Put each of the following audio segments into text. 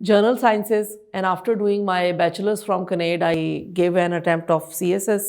journal sciences, and after doing my bachelor's from Canade I gave an attempt of CSS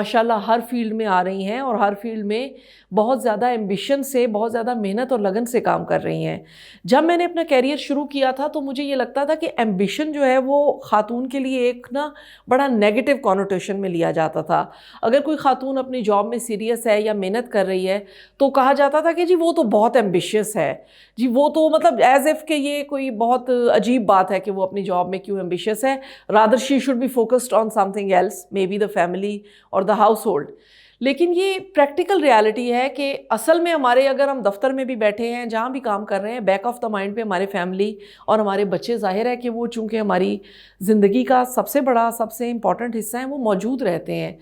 ماشاءاللہ ہر field میں آ رہی ہیں اور ہر field میں بہت زیادہ ایمبیشن سے، بہت زیادہ محنت اور لگن سے کام کر رہی ہیں۔ جب میں نے اپنا کیریئر شروع کیا تھا تو مجھے یہ لگتا تھا کہ ایمبیشن جو ہے وہ خاتون کے لیے ایک بڑا نیگیٹو کونوٹیشن میں لیا جاتا تھا۔ اگر کوئی خاتون اپنی جاب میں سیریس ہے یا محنت کر رہی ہے تو کہا جاتا تھا کہ جی وہ تو بہت ایمبیشیس ہے، جی وہ تو ایز اف کہ یہ کوئی بہت عجیب بات ہے کہ وہ اپنی جاب میں کیوں ایمبیشیس ہے، rather she should be focused on something else, maybe the family اور دا ہاؤس ہولڈ۔ لیکن یہ پریکٹیکل ریالٹی ہے کہ اصل میں ہمارے، اگر ہم دفتر میں بھی بیٹھے ہیں، جہاں بھی کام کر رہے ہیں، بیک آف دا مائنڈ پہ ہمارے فیملی اور ہمارے بچے، ظاہر ہے کہ وہ چونکہ ہماری زندگی کا سب سے بڑا، سب سے امپورٹنٹ حصہ ہیں، وہ موجود رہتے ہیں۔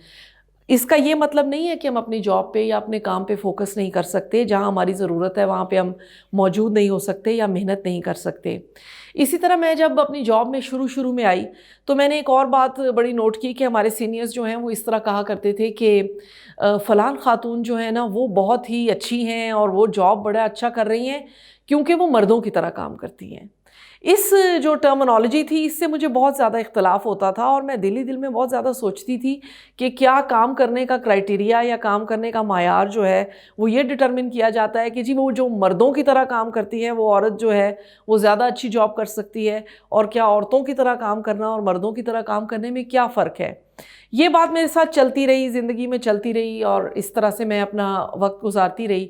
اس کا یہ مطلب نہیں ہے کہ ہم اپنی جاب پہ یا اپنے کام پہ فوکس نہیں کر سکتے، جہاں ہماری ضرورت ہے وہاں پہ ہم موجود نہیں ہو سکتے یا محنت نہیں کر سکتے۔ اسی طرح میں جب اپنی جاب میں شروع میں آئی تو میں نے ایک اور بات بڑی نوٹ کی کہ ہمارے سینئرز جو ہیں وہ اس طرح کہا کرتے تھے کہ فلان خاتون جو ہے نا وہ بہت ہی اچھی ہیں اور وہ جاب بڑا اچھا کر رہی ہیں کیونکہ وہ مردوں کی طرح کام کرتی ہیں۔ اس جو ٹرمنالوجی تھی اس سے مجھے بہت زیادہ اختلاف ہوتا تھا اور میں دل میں بہت زیادہ سوچتی تھی کہ کیا کام کرنے کا کرائٹیریا یا کام کرنے کا معیار جو ہے وہ یہ ڈٹرمن کیا جاتا ہے کہ جی وہ جو مردوں کی طرح کام کرتی ہے وہ عورت جو ہے وہ زیادہ اچھی جاب کر سکتی ہے، اور کیا عورتوں کی طرح کام کرنا اور مردوں کی طرح کام کرنے میں کیا فرق ہے؟ یہ بات میرے ساتھ چلتی رہی، زندگی میں چلتی رہی اور اس طرح سے میں اپنا وقت گزارتی رہی۔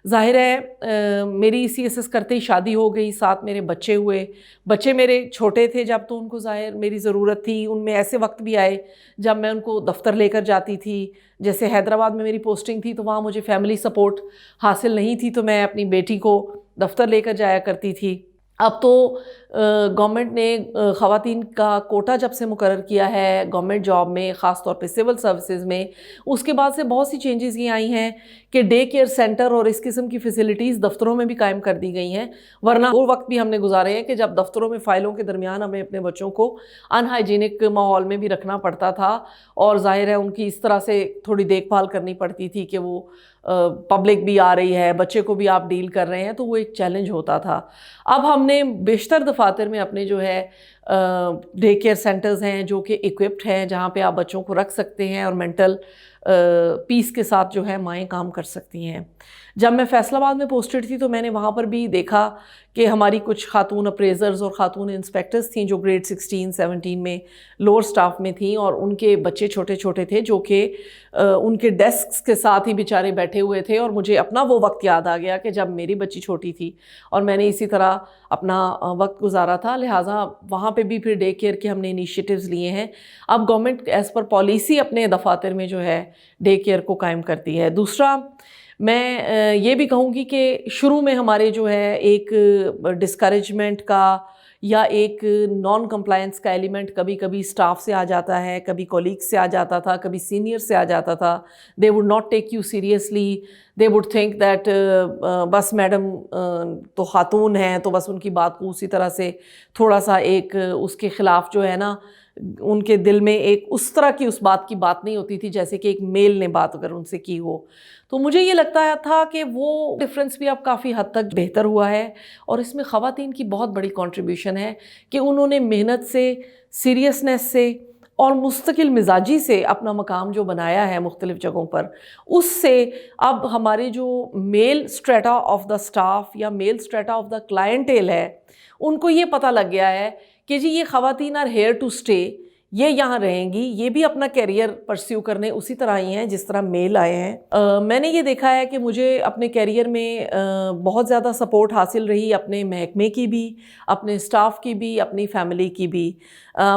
ظاہر ہے میری CSS کرتے ہی شادی ہو گئی، ساتھ میرے بچے ہوئے۔ بچے میرے چھوٹے تھے جب، تو ان کو ظاہر میری ضرورت تھی۔ ان میں ایسے وقت بھی آئے جب میں ان کو دفتر لے کر جاتی تھی، جیسے حیدرآباد میں میری پوسٹنگ تھی تو وہاں مجھے فیملی سپورٹ حاصل نہیں تھی تو میں اپنی بیٹی کو دفتر لے کر جایا کرتی تھی۔ اب تو گورنمنٹ نے خواتین کا کوٹا جب سے مقرر کیا ہے گورنمنٹ جاب میں، خاص طور پہ سول سروسز میں، اس کے بعد سے بہت سی چینجز یہ آئی ہیں کہ ڈے کیئر سینٹر اور اس قسم کی فیسلٹیز دفتروں میں بھی قائم کر دی گئی ہیں، ورنہ وہ وقت بھی ہم نے گزارے ہیں کہ جب دفتروں میں فائلوں کے درمیان ہمیں اپنے بچوں کو ان ہائیجینک ماحول میں بھی رکھنا پڑتا تھا، اور ظاہر ہے ان کی اس طرح سے تھوڑی دیکھ بھال کرنی پڑتی تھی کہ وہ پبلک بھی آ رہی ہے، بچے کو بھی آپ ڈیل کر رہے ہیں، تو وہ ایک چیلنج ہوتا تھا۔ اب ہم نے بیشتر دفاتر میں اپنے جو ہے ڈے کیئر سینٹرز ہیں جو کہ ایکوپڈ ہیں، جہاں پہ آپ بچوں کو رکھ سکتے ہیں اور مینٹل پیس کے ساتھ جو ہے مائیں کام کر سکتی ہیں۔ جب میں فیصل آباد میں پوسٹڈ تھی تو میں نے وہاں پر بھی دیکھا کہ ہماری کچھ خاتون اپریزرز اور خاتون انسپیکٹرز تھیں جو گریڈ 16 17 میں لوور سٹاف میں تھیں، اور ان کے بچے چھوٹے چھوٹے تھے جو کہ ان کے ڈیسکس کے ساتھ ہی بیچارے بیٹھے ہوئے تھے، اور مجھے اپنا وہ وقت یاد آ گیا کہ جب میری بچی چھوٹی تھی اور میں نے اسی طرح اپنا وقت گزارا تھا، لہٰذا وہاں پہ بھی پھر ڈے کیئر کے ہم نے انیشیٹیوز لیے ہیں۔ اب گورنمنٹ ایز پر پالیسی اپنے دفاتر میں جو ہے ڈے کیئر کو قائم کرتی ہے۔ دوسرا میں یہ بھی کہوں گی کہ شروع میں ہمارے جو ہے ایک ڈسکریجمنٹ کا یا ایک نان کمپلائنس کا ایلیمنٹ کبھی کبھی سٹاف سے آ جاتا ہے، کبھی کولیگ سے آ جاتا تھا، کبھی سینئر سے آ جاتا تھا۔ They would not take you seriously, they would think that بس میڈم تو خاتون ہیں تو بس ان کی بات کو اسی طرح سے تھوڑا سا ایک اس کے خلاف جو ہے نا ان کے دل میں ایک اس طرح کی اس بات کی بات نہیں ہوتی تھی جیسے کہ ایک میل نے بات اگر ان سے کی ہو۔ تو مجھے یہ لگتا تھا کہ وہ ڈفرینس بھی اب کافی حد تک بہتر ہوا ہے، اور اس میں خواتین کی بہت بڑی کنٹریبیوشن ہے کہ انہوں نے محنت سے، سیریسنس سے اور مستقل مزاجی سے اپنا مقام جو بنایا ہے مختلف جگہوں پر، اس سے اب ہمارے جو میل اسٹریٹا آف دا سٹاف یا میل اسٹریٹا آف دا کلائنٹیل ہے ان کو یہ پتہ لگ گیا ہے کہ جی یہ خواتین آر ہیئر ٹو اسٹے، یہ یہاں رہیں گی، یہ بھی اپنا کیریئر پرسیو کرنے اسی طرح آئی ہیں جس طرح میل آئے ہیں۔ میں نے یہ دیکھا ہے کہ مجھے اپنے کیریئر میں بہت زیادہ سپورٹ حاصل رہی، اپنے محکمے کی بھی، اپنے اسٹاف کی بھی، اپنی فیملی کی بھی۔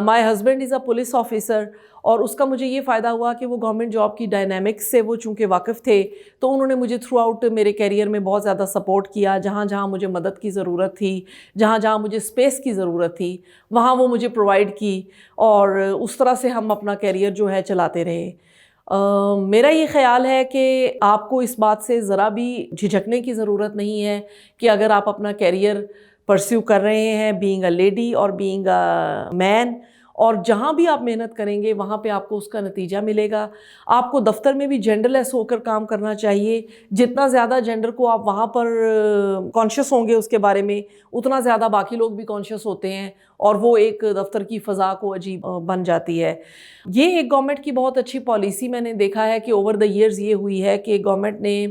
My husband is a police officer, اور اس کا مجھے یہ فائدہ ہوا کہ وہ گورنمنٹ جاب کی ڈائنامکس سے وہ چونکہ واقف تھے تو انہوں نے مجھے تھرو آؤٹ میرے کیریئر میں بہت زیادہ سپورٹ کیا۔ جہاں جہاں مجھے مدد کی ضرورت تھی، جہاں جہاں مجھے اسپیس کی ضرورت تھی، وہاں وہ مجھے پرووائڈ کی، اور اس طرح سے ہم اپنا کیریئر جو ہے چلاتے رہے۔ میرا یہ خیال ہے کہ آپ کو اس بات سے ذرا بھی جھجکنے کی ضرورت نہیں ہے کہ اگر آپ اپنا کیریئر پرسیو کر رہے ہیں بینگ اے لیڈی اور بینگ اے مین، اور جہاں بھی آپ محنت کریں گے وہاں پہ آپ کو اس کا نتیجہ ملے گا. آپ کو دفتر میں بھی جینڈر لیس ہو کر کام کرنا چاہیے. جتنا زیادہ جینڈر کو آپ وہاں پر کانشیس ہوں گے اس کے بارے میں, اتنا زیادہ باقی لوگ بھی کانشیس ہوتے ہیں, اور وہ ایک دفتر کی فضا کو عجیب بن جاتی ہے. یہ ایک گورنمنٹ کی بہت اچھی پالیسی میں نے دیکھا ہے کہ اوور دا ایئرز یہ ہوئی ہے کہ گورنمنٹ نے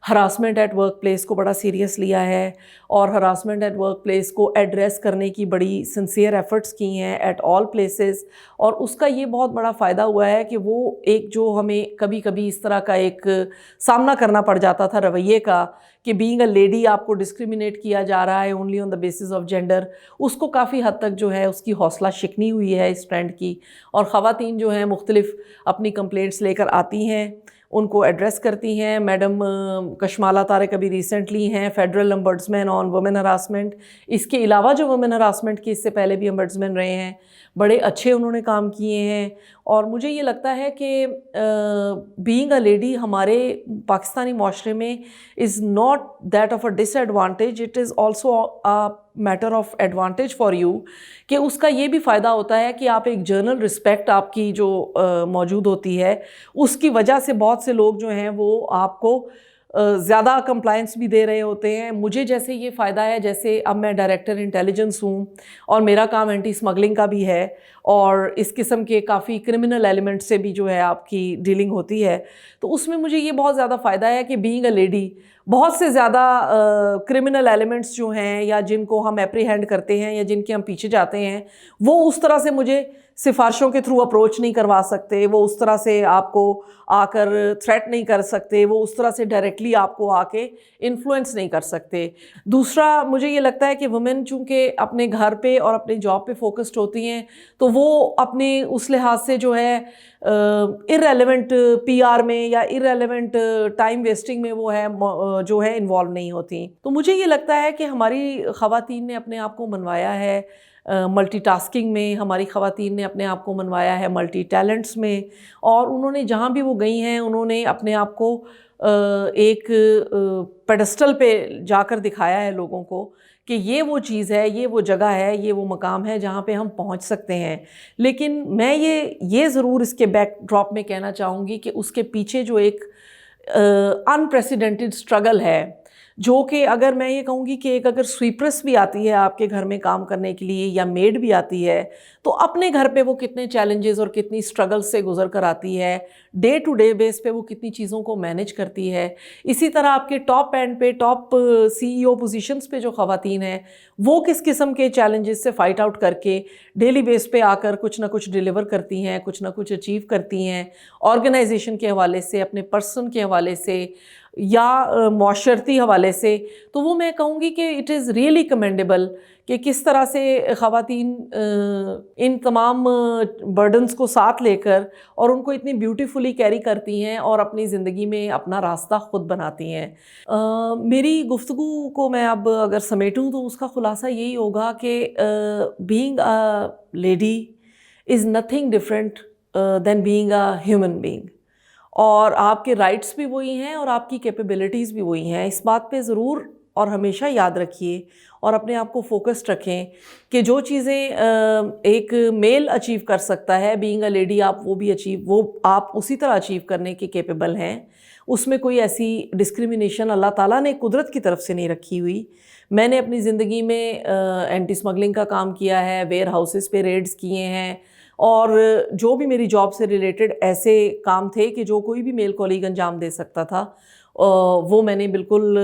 ہراسمنٹ ایٹ ورک پلیس کو بڑا سیریس لیا ہے, اور ہراسمنٹ ایٹ ورک پلیس کو ایڈریس کرنے کی بڑی سنسیئر ایفرٹس کی ہیں ایٹ آل پلیسز. اور اس کا یہ بہت بڑا فائدہ ہوا ہے کہ وہ ایک جو ہمیں کبھی کبھی اس طرح کا ایک سامنا کرنا پڑ جاتا تھا رویے کا کہ بینگ اے لیڈی آپ کو ڈسکریمنیٹ کیا جا رہا ہے only on the basis of gender, اس کو کافی حد تک جو ہے اس کی حوصلہ شکنی ہوئی ہے اس ٹرینڈ کی. اور خواتین جو ہیں مختلف اپنی کمپلینٹس لے کر آتی ہیں, ان کو ایڈریس کرتی ہیں. میڈم کشمالہ طارق ابھی ریسنٹلی ہیں فیڈرل امبڈسمین آن وومن ہراسمنٹ. اس کے علاوہ جو وومن ہراسمنٹ کے اس سے پہلے بھی امبڈسمین رہے ہیں, بڑے اچھے انہوں نے کام کیے ہیں. اور مجھے یہ لگتا ہے کہ بینگ اے لیڈی ہمارے پاکستانی معاشرے میں is not that of a disadvantage, it is also matter of advantage for you, کہ اس کا یہ بھی فائدہ ہوتا ہے کہ آپ ایک جرنل رسپیکٹ آپ کی جو موجود ہوتی ہے, اس کی وجہ سے بہت سے لوگ جو ہیں وہ آپ کو زیادہ کمپلائنس بھی دے رہے ہوتے ہیں. مجھے جیسے یہ فائدہ ہے, جیسے اب میں ڈائریکٹر انٹیلیجنس ہوں اور میرا کام اینٹی اسمگلنگ کا بھی ہے, اور اس قسم کے کافی کرمنل ایلیمنٹ سے بھی جو ہے آپ کی ڈیلنگ ہوتی ہے, تو اس میں مجھے یہ بہت زیادہ فائدہ ہے کہ بینگ اے لیڈی بہت سے زیادہ کرمنل ایلیمنٹس جو ہیں یا جن کو ہم اپریہینڈ کرتے ہیں یا جن کے ہم پیچھے جاتے ہیں, وہ اس طرح سے مجھے سفارشوں کے تھرو اپروچ نہیں کروا سکتے, وہ اس طرح سے آپ کو آ کر تھریٹ نہیں کر سکتے, وہ اس طرح سے ڈائریکٹلی آپ کو آ کے انفلوئنس نہیں کر سکتے. دوسرا مجھے یہ لگتا ہے کہ وومن چونکہ اپنے گھر پہ اور اپنے جاب پہ فوکسڈ ہوتی ہیں, تو وہ اپنے اس لحاظ سے جو ہے ارریلیونٹ پی آر میں یا ارریلیونٹ ٹائم ویسٹنگ میں وہ ہے جو ہے انوالو نہیں ہوتی. تو مجھے یہ لگتا ہے کہ ہماری خواتین نے اپنے آپ کو منوایا ہے ملٹی ٹاسکنگ میں, ہماری خواتین نے اپنے آپ کو منوایا ہے ملٹی ٹیلنٹس میں, اور انہوں نے جہاں بھی وہ گئی ہیں انہوں نے اپنے آپ کو ایک پیڈسٹل پہ جا کر دکھایا ہے لوگوں کو کہ یہ وہ چیز ہے, یہ وہ جگہ ہے, یہ وہ مقام ہے جہاں پہ ہم پہنچ سکتے ہیں. لیکن میں یہ ضرور اس کے بیک ڈراپ میں کہنا چاہوں گی کہ اس کے پیچھے جو ایک انپریسیڈنٹڈ اسٹرگل ہے, جو کہ اگر میں یہ کہوں گی کہ ایک اگر سویپرس بھی آتی ہے آپ کے گھر میں کام کرنے کے لیے یا میڈ بھی آتی ہے, تو اپنے گھر پہ وہ کتنے چیلنجز اور کتنی اسٹرگل سے گزر کر آتی ہے, ڈے ٹو ڈے بیس پہ وہ کتنی چیزوں کو مینیج کرتی ہے. اسی طرح آپ کے ٹاپ اینڈ پہ ٹاپ سی ای او پوزیشنز پہ جو خواتین ہیں وہ کس قسم کے چیلنجز سے فائٹ آؤٹ کر کے ڈیلی بیس پہ آ کر کچھ نہ کچھ ڈیلیور کرتی ہیں, کچھ نہ کچھ اچیو کرتی ہیں, آرگنائزیشن کے حوالے سے, اپنے پرسن کے حوالے سے یا معاشرتی حوالے سے. تو وہ میں کہوں گی کہ اٹ از ریئلی کمینڈیبل کہ کس طرح سے خواتین ان تمام برڈنز کو ساتھ لے کر اور ان کو اتنی بیوٹیفلی کیری کرتی ہیں اور اپنی زندگی میں اپنا راستہ خود بناتی ہیں. میری گفتگو کو میں اب اگر سمیٹوں تو اس کا خلاصہ یہی ہوگا کہ being a lady is nothing different than being a human being, اور آپ کے رائٹس بھی وہی ہیں اور آپ کی کیپیبلٹیز بھی وہی ہیں. اس بات پہ ضرور اور ہمیشہ یاد رکھیے اور اپنے آپ کو فوکسڈ رکھیں کہ جو چیزیں ایک میل اچیو کر سکتا ہے بینگ اے لیڈی, وہ آپ اسی طرح اچیو کرنے کے کیپیبل ہیں. اس میں کوئی ایسی ڈسکریمنیشن اللہ تعالیٰ نے قدرت کی طرف سے نہیں رکھی ہوئی. میں نے اپنی زندگی میں اینٹی اسمگلنگ کا کام کیا ہے, ویئر ہاؤسز پہ ریڈز کیے ہیں, اور جو بھی میری جاب سے ریلیٹڈ ایسے کام تھے کہ جو کوئی بھی میل کولیگ انجام دے سکتا تھا, وہ میں نے بالکل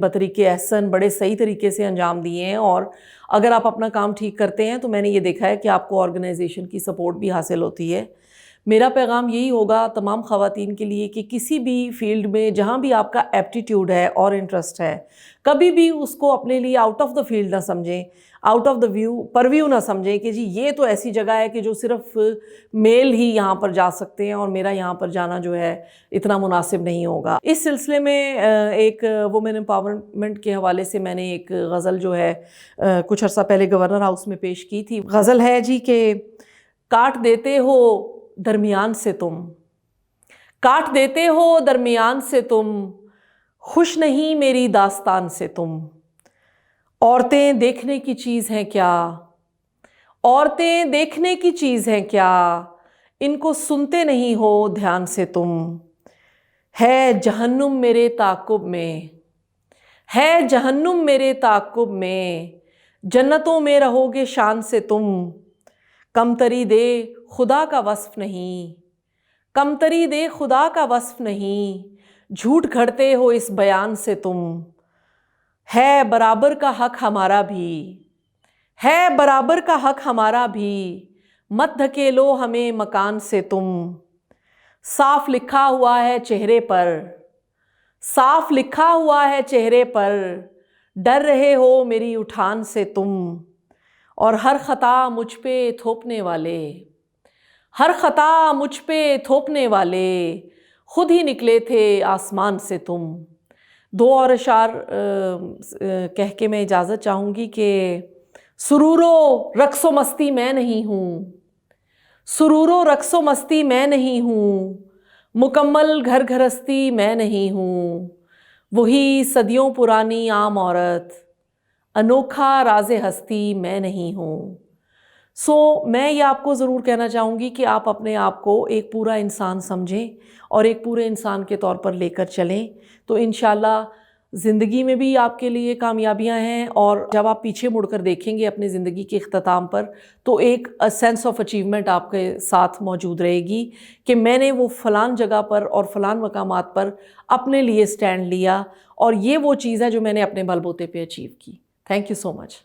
بطریق احسن بڑے صحیح طریقے سے انجام دیے ہیں. اور اگر آپ اپنا کام ٹھیک کرتے ہیں تو میں نے یہ دیکھا ہے کہ آپ کو آرگنائزیشن کی سپورٹ بھی حاصل ہوتی ہے. میرا پیغام یہی ہوگا تمام خواتین کے لیے کہ کسی بھی فیلڈ میں جہاں بھی آپ کا ایپٹیٹیوڈ ہے اور انٹرسٹ ہے, کبھی بھی اس کو اپنے لیے آؤٹ آف دا فیلڈ نہ سمجھیں, آؤٹ آف دا پرویو نہ سمجھیں کہ جی یہ تو ایسی جگہ ہے کہ جو صرف میل ہی یہاں پر جا سکتے ہیں اور میرا یہاں پر جانا جو ہے اتنا مناسب نہیں ہوگا. اس سلسلے میں ایک وومن امپاورمنٹ کے حوالے سے میں نے ایک غزل جو ہے کچھ عرصہ پہلے گورنر ہاؤس میں پیش کی تھی. غزل ہے جی کہ کاٹ دیتے ہو درمیان سے تم, کاٹ دیتے ہو درمیان سے تم, خوش نہیں میری داستان سے تم. عورتیں دیکھنے کی چیز ہیں کیا, عورتیں دیکھنے کی چیز ہیں کیا، ان کو سنتے نہیں ہو دھیان سے تم، ہے جہنم میرے تعاقب میں، ہے جہنم میرے تعاقب میں، جنتوں میں رہو گے شان سے تم، کمتری دے خدا کا وصف نہیں، کمتری دے خدا کا وصف نہیں، جھوٹ گھڑتے ہو اس بیان سے تم، ہے برابر کا حق ہمارا بھی، ہے برابر کا حق ہمارا بھی، مت دھکیلو ہمیں مکان سے تم، صاف لکھا ہوا ہے چہرے پر، صاف لکھا ہوا ہے چہرے پر، ڈر رہے ہو میری اٹھان سے تم، اور ہر خطا مجھ پہ تھوپنے والے، ہر خطا مجھ پہ تھوپنے والے، خود ہی نکلے تھے آسمان سے تم۔ دو اور اشعار کہہ کے میں اجازت چاہوں گی کہ سرور و رقص و مستی میں نہیں ہوں، سرور و رقص و مستی میں نہیں ہوں، مکمل گھر گھرستی میں نہیں ہوں، وہی صدیوں پرانی عام عورت، انوکھا راز ہستی میں نہیں ہوں۔ میں یہ آپ کو ضرور کہنا چاہوں گی کہ آپ اپنے آپ کو ایک پورا انسان سمجھیں اور ایک پورے انسان کے طور پر لے کر چلیں، تو انشاءاللہ زندگی میں بھی آپ کے لیے کامیابیاں ہیں، اور جب آپ پیچھے مڑ کر دیکھیں گے اپنی زندگی کے اختتام پر تو ایک سینس آف اچیومنٹ آپ کے ساتھ موجود رہے گی کہ میں نے وہ فلان جگہ پر اور فلان مقامات پر اپنے لیے سٹینڈ لیا، اور یہ وہ چیز ہے جو میں نے اپنے بل بوتے پہ اچیو کی۔ Thank you so much.